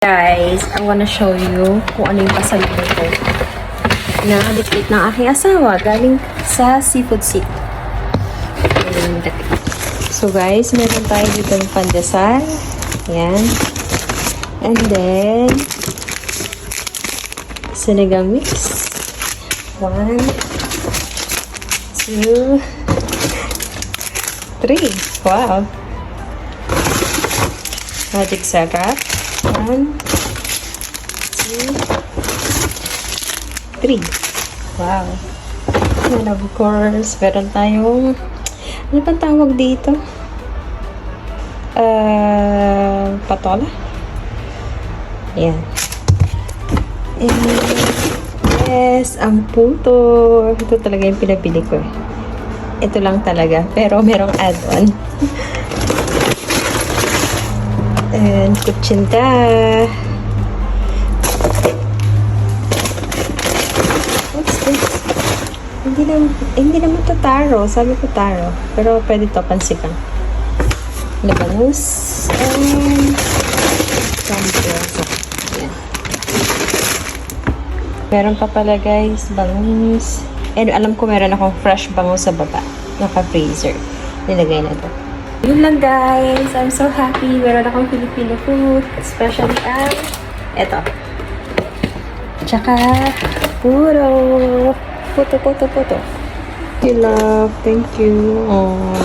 Guys, I wanna show you kung ano yung pasalubong ko na dikit ng aking asawa galing sa Seafood City. So guys, meron tayo dito ng pandesal. Yan. And then, sinigang mix. 1, 2, 3. Wow. Magic sarap. 1, 2, 3. Wow. And of course, meron tayong, ano pa tawag dito? Patola? Yan. And, yes, ang puto. Ito talaga yung pinapili ko. Ito lang talaga. Pero merong add-on. And kutsinta. What's this? Hindi naman to taro. Sabi ko taro. Pero pwede to pansikan. Labanus. And sampiasa. Yan. Meron pa pala guys, bangus. And alam ko meron akong fresh bangus sa baba. Naka-freezer. Nilagay na to. Yun lang guys. I'm so happy. Meron akong Filipino food. Especially ang eto. Tsaka puro. Puto. You love. Thank you. Oh.